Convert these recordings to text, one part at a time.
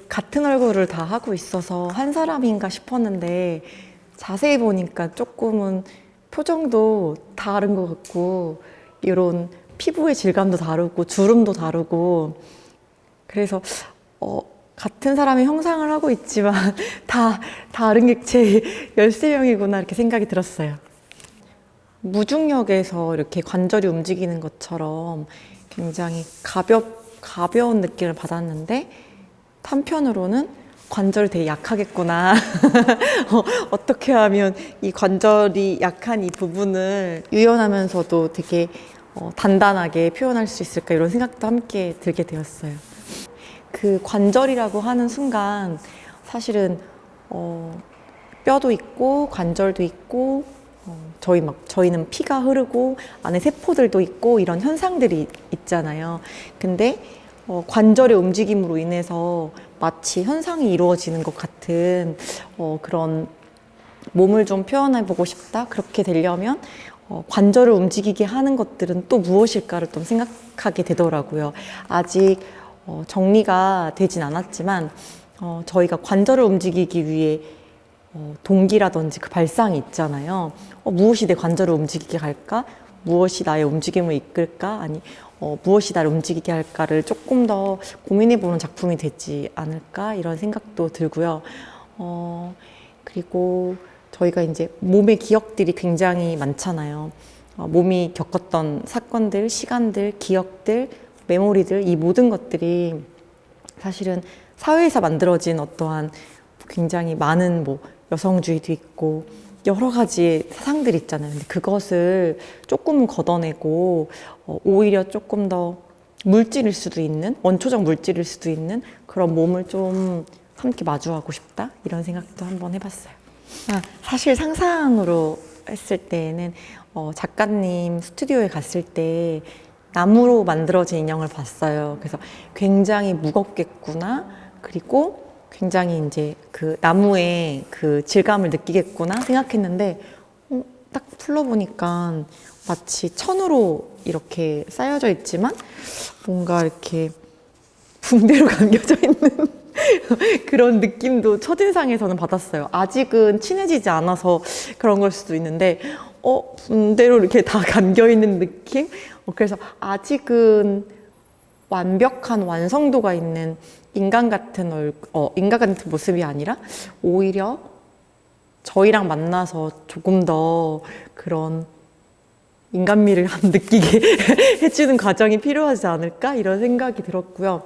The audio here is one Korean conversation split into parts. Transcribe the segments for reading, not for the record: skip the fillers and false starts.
같은 얼굴을 다 하고 있어서 한 사람인가 싶었는데 자세히 보니까 조금은 표정도 다른 것 같고 이런 피부의 질감도 다르고 주름도 다르고 그래서 같은 사람의 형상을 하고 있지만 다 다른 객체 13명이구나 이렇게 생각이 들었어요. 무중력에서 이렇게 관절이 움직이는 것처럼 굉장히 가벼운 느낌을 받았는데 한편으로는 관절이 되게 약하겠구나. 어떻게 하면 이 관절이 약한 이 부분을 유연하면서도 되게 단단하게 표현할 수 있을까 이런 생각도 함께 들게 되었어요. 그 관절이라고 하는 순간 사실은 뼈도 있고 관절도 있고 저희는 피가 흐르고 안에 세포들도 있고 이런 현상들이 있잖아요. 근데 관절의 움직임으로 인해서 마치 현상이 이루어지는 것 같은 그런 몸을 좀 표현해 보고 싶다. 그렇게 되려면 관절을 움직이게 하는 것들은 또 무엇일까를 좀 생각하게 되더라고요. 아직 정리가 되진 않았지만 저희가 관절을 움직이기 위해 동기라든지 그 발상이 있잖아요. 무엇이 내 관절을 움직이게 할까? 무엇이 나의 움직임을 이끌까? 아니 무엇이 나를 움직이게 할까를 조금 더 고민해보는 작품이 되지 않을까? 이런 생각도 들고요. 그리고 저희가 이제 몸의 기억들이 굉장히 많잖아요. 몸이 겪었던 사건들, 시간들, 기억들, 메모리들, 이 모든 것들이 사실은 사회에서 만들어진 어떠한 굉장히 많은 여성주의도 있고 여러 가지의 사상들이 있잖아요. 근데 그것을 조금은 걷어내고 오히려 조금 더 물질일 수도 있는, 원초적 물질일 수도 있는 그런 몸을 좀 함께 마주하고 싶다 이런 생각도 한번 해봤어요. 사실 상상으로 했을 때는 작가님 스튜디오에 갔을 때 나무로 만들어진 인형을 봤어요. 그래서 굉장히 무겁겠구나. 그리고 굉장히 이제 그 나무의 그 질감을 느끼겠구나 생각했는데 딱 풀러보니까 마치 천으로 이렇게 쌓여져 있지만 뭔가 이렇게 붕대로 감겨져 있는 그런 느낌도 첫인상에서는 받았어요. 아직은 친해지지 않아서 그런 걸 수도 있는데 붕대로 이렇게 다 감겨있는 느낌? 그래서 아직은 완벽한 완성도가 있는 인간 같은 모습이 아니라 오히려 저희랑 만나서 조금 더 그런 인간미를 느끼게 해주는 과정이 필요하지 않을까 이런 생각이 들었고요.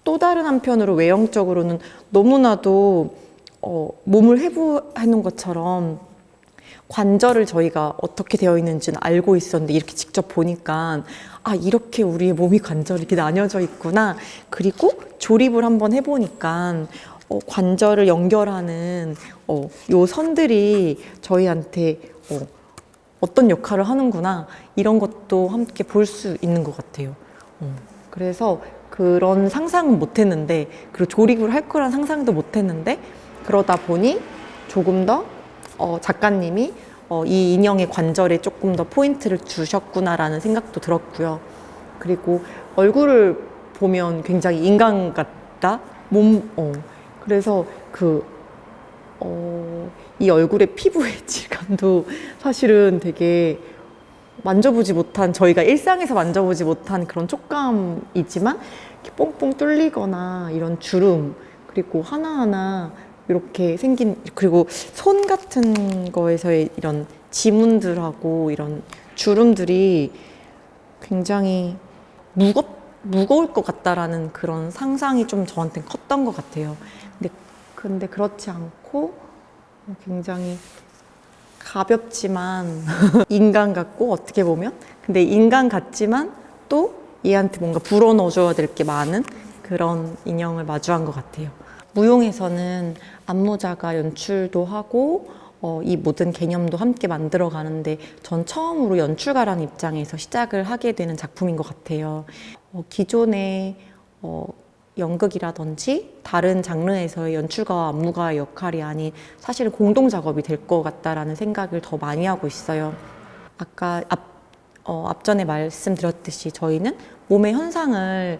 또 다른 한편으로 외형적으로는 너무나도 몸을 해부해놓은 것처럼 관절을 저희가 어떻게 되어 있는지는 알고 있었는데 이렇게 직접 보니까 이렇게 우리의 몸이 관절이 이렇게 나뉘어져 있구나. 그리고 조립을 한번 해보니까 관절을 연결하는 요 선들이 저희한테 어떤 역할을 하는구나 이런 것도 함께 볼 수 있는 것 같아요. 그래서 그런 상상은 못했는데 그리고 조립을 할 거란 상상도 못했는데 그러다 보니 조금 더 작가님이 이 인형의 관절에 조금 더 포인트를 주셨구나라는 생각도 들었고요. 그리고 얼굴을 보면 굉장히 인간 같다? 그래서 이 얼굴의 피부의 질감도 사실은 되게 만져보지 못한, 저희가 일상에서 만져보지 못한 그런 촉감이지만 이렇게 뽕뽕 뚫리거나 이런 주름, 그리고 하나하나 이렇게 생긴, 그리고 손 같은 거에서의 이런 지문들하고 이런 주름들이 굉장히 무거울 것 같다라는 그런 상상이 좀 저한테 컸던 것 같아요. 근데 그렇지 않고 굉장히 가볍지만 인간 같고 어떻게 보면 근데 인간 같지만 또 얘한테 뭔가 불어넣어줘야 될 게 많은 그런 인형을 마주한 것 같아요. 무용에서는 안무자가 연출도 하고 이 모든 개념도 함께 만들어 가는데 전 처음으로 연출가라는 입장에서 시작을 하게 되는 작품인 것 같아요. 기존의 연극이라든지 다른 장르에서의 연출가와 안무가의 역할이 아닌 사실은 공동 작업이 될 것 같다라는 생각을 더 많이 하고 있어요. 아까 앞전에 말씀드렸듯이 저희는 몸의 현상을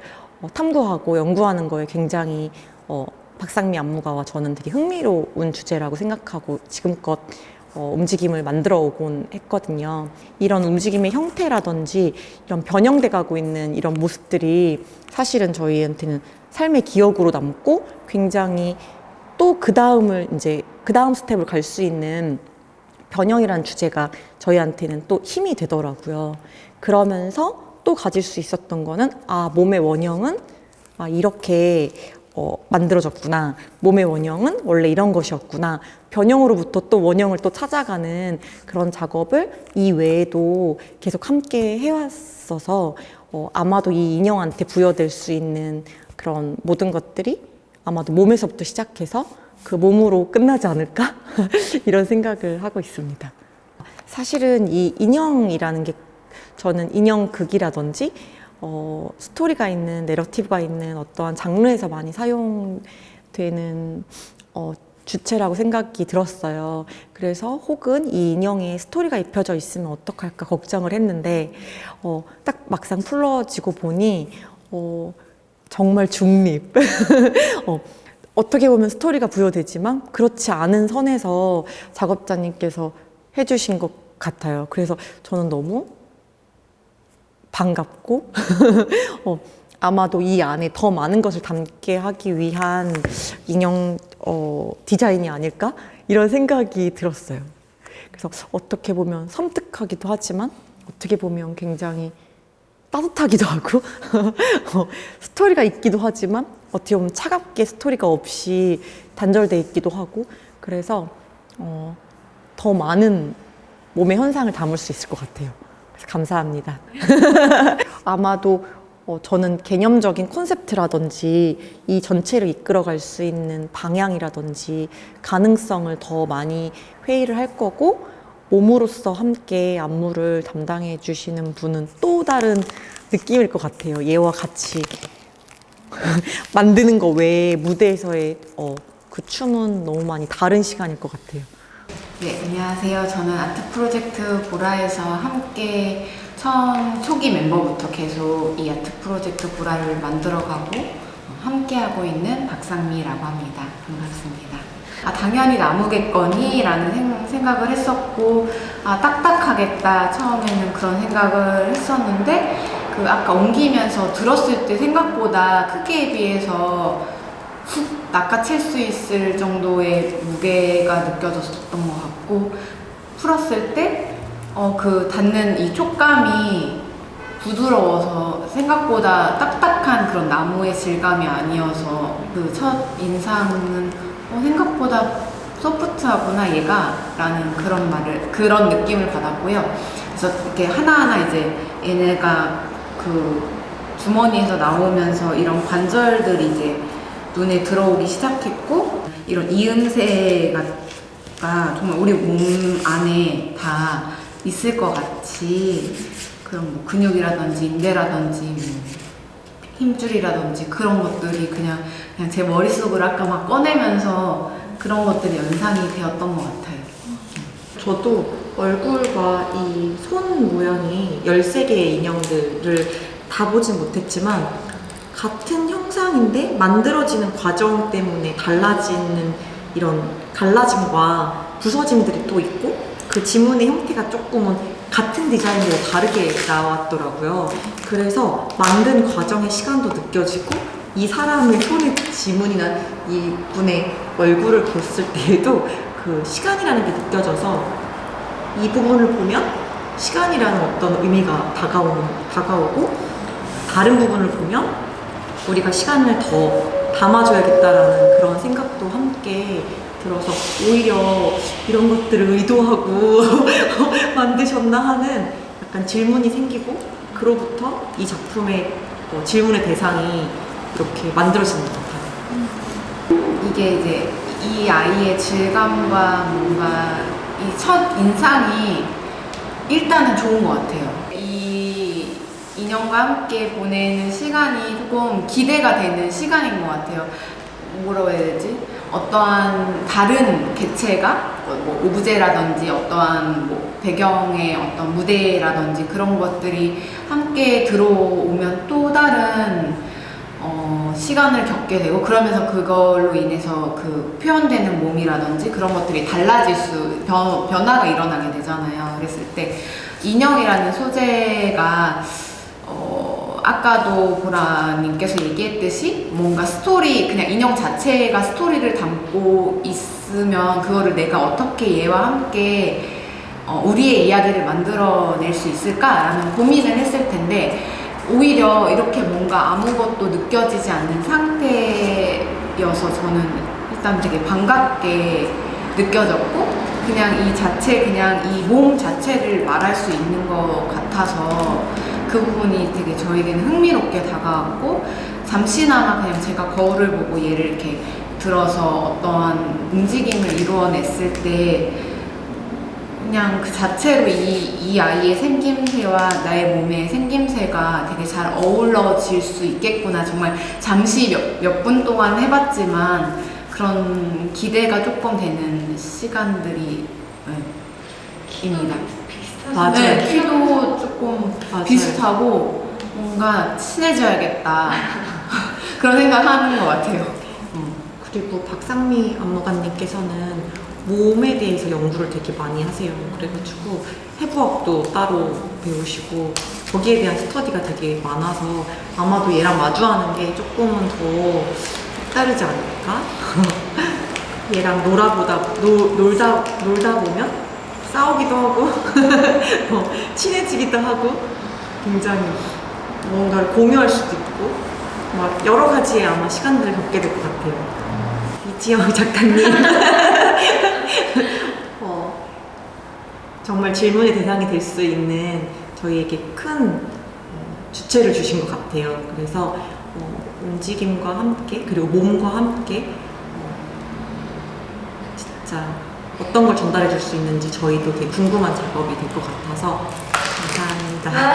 탐구하고 연구하는 거에 굉장히 박상미 안무가와 저는 되게 흥미로운 주제라고 생각하고 지금껏 움직임을 만들어 오곤 했거든요. 이런 움직임의 형태라든지 이런 변형돼 가고 있는 이런 모습들이 사실은 저희한테는 삶의 기억으로 남고 굉장히 또 그 다음을 이제 그 다음 스텝을 갈 수 있는 변형이라는 주제가 저희한테는 또 힘이 되더라고요. 그러면서 또 가질 수 있었던 거는 몸의 원형은 이렇게 만들어졌구나. 몸의 원형은 원래 이런 것이었구나. 변형으로부터 또 원형을 또 찾아가는 그런 작업을 이 외에도 계속 함께 해왔어서 아마도 이 인형한테 부여될 수 있는 그런 모든 것들이 아마도 몸에서부터 시작해서 그 몸으로 끝나지 않을까? 이런 생각을 하고 있습니다. 사실은 이 인형이라는 게 저는 인형극이라든지 스토리가 있는, 내러티브가 있는 어떠한 장르에서 많이 사용되는 주체라고 생각이 들었어요. 그래서 혹은 이 인형에 스토리가 입혀져 있으면 어떡할까 걱정을 했는데 딱 막상 풀어지고 보니 정말 중립. 어떻게 보면 스토리가 부여되지만 그렇지 않은 선에서 작업자님께서 해주신 것 같아요. 그래서 저는 너무 반갑고 아마도 이 안에 더 많은 것을 담게 하기 위한 인형 디자인이 아닐까? 이런 생각이 들었어요. 그래서 어떻게 보면 섬뜩하기도 하지만 어떻게 보면 굉장히 따뜻하기도 하고 스토리가 있기도 하지만 어떻게 보면 차갑게 스토리가 없이 단절돼 있기도 하고 그래서 더 많은 몸의 현상을 담을 수 있을 것 같아요. 그래서 감사합니다. 아마도 저는 개념적인 콘셉트라든지 이 전체를 이끌어갈 수 있는 방향이라든지 가능성을 더 많이 회의를 할 거고 몸으로서 함께 안무를 담당해 주시는 분은 또 다른 느낌일 것 같아요. 얘와 같이 만드는 거 외에 무대에서의 그 춤은 너무 많이 다른 시간일 것 같아요. 네, 안녕하세요. 저는 아트 프로젝트 보라에서 함께 처음 초기 멤버부터 계속 이 아트 프로젝트 보라를 만들어가고 함께하고 있는 박상미라고 합니다. 반갑습니다. 당연히 나무겠거니 라는 생각을 했었고 딱딱하겠다 처음에는 그런 생각을 했었는데 아까 옮기면서 들었을 때 생각보다 크기에 비해서 훅 낚아챌 수 있을 정도의 무게가 느껴졌던 것 같고 풀었을 때 그 닿는 이 촉감이 부드러워서 생각보다 딱딱한 그런 나무의 질감이 아니어서 그 첫 인상은 생각보다 소프트하구나 얘가 라는 그런 느낌을 받았고요. 그래서 이렇게 하나하나 이제 얘네가 그 주머니에서 나오면서 이런 관절들이 이제 눈에 들어오기 시작했고 이런 이음새가 정말 우리 몸 안에 다 있을 것 같이 그런 뭐 근육이라든지 인대라든지 힘줄이라든지 그런 것들이 그냥 제 머릿속을 아까 막 꺼내면서 그런 것들이 연상이 되었던 것 같아요. 저도 얼굴과 이 손 모양이 13개의 인형들을 다 보진 못했지만 같은 형상인데 만들어지는 과정 때문에 달라지는 이런 갈라짐과 부서짐들이 또 있고 그 지문의 형태가 조금은 같은 디자인으로 다르게 나왔더라고요. 그래서 만든 과정의 시간도 느껴지고 이 사람의 손의 지문이나 이 분의 얼굴을 봤을 때에도 그 시간이라는 게 느껴져서 이 부분을 보면 시간이라는 어떤 의미가 다가오고 다른 부분을 보면 우리가 시간을 더 담아줘야겠다라는 그런 생각도 함께 들어서 오히려 이런 것들을 의도하고 만드셨나 하는 약간 질문이 생기고 그로부터 이 작품의 질문의 대상이 이렇게 만들어지는 것 같아요. 이게 이제 이 아이의 질감과 뭔가 이 첫 인상이 일단은 좋은 것 같아요. 이 인형과 함께 보내는 시간이 조금 기대가 되는 시간인 것 같아요. 뭐라고 해야 되지? 어떠한 다른 개체가 뭐 오브제라든지 어떠한 뭐 배경의 어떤 무대라든지 그런 것들이 함께 들어오면 또 다른 시간을 겪게 되고 그러면서 그걸로 인해서 그 표현되는 몸이라든지 그런 것들이 달라질 변화가 일어나게 되잖아요. 그랬을 때 인형이라는 소재가 아까도 보라님께서 얘기했듯이 뭔가 스토리, 그냥 인형 자체가 스토리를 담고 있으면 그거를 내가 어떻게 얘와 함께 우리의 이야기를 만들어낼 수 있을까라는 고민을 했을 텐데 오히려 이렇게 뭔가 아무것도 느껴지지 않는 상태여서 저는 일단 되게 반갑게 느껴졌고 그냥 이 자체, 그냥 이 몸 자체를 말할 수 있는 것 같아서 그 부분이 되게 저에게는 흥미롭게 다가왔고 잠시나마 그냥 제가 거울을 보고 얘를 이렇게 들어서 어떠한 움직임을 이루어냈을 때 그냥 그 자체로 이 아이의 생김새와 나의 몸의 생김새가 되게 잘 어우러질 수 있겠구나. 정말 잠시 몇 분 동안 해봤지만 그런 기대가 조금 되는 시간들이 입니다. 맞아요. 네, 키도 조금 맞아요. 비슷하고 뭔가 친해져야겠다 그런 생각하는 것 같아요. 그리고 박상미 안무가님께서는 몸에 대해서 연구를 되게 많이 하세요. 그래가지고 해부학도 따로 배우시고 거기에 대한 스터디가 되게 많아서 아마도 얘랑 마주하는 게 조금은 더 다르지 않을까? 얘랑 놀다 보면 싸우기도 하고 친해지기도 하고 굉장히 뭔가를 공유할 수도 있고 막 여러 가지의 아마 시간들을 겪게 될 것 같아요. 이지영 작가님 정말 질문의 대상이 될 수 있는 저희에게 큰 주체를 주신 것 같아요. 그래서 움직임과 함께 그리고 몸과 함께 진짜 어떤 걸 전달해 줄 수 있는지 저희도 되게 궁금한 작업이 될 것 같아서 감사합니다.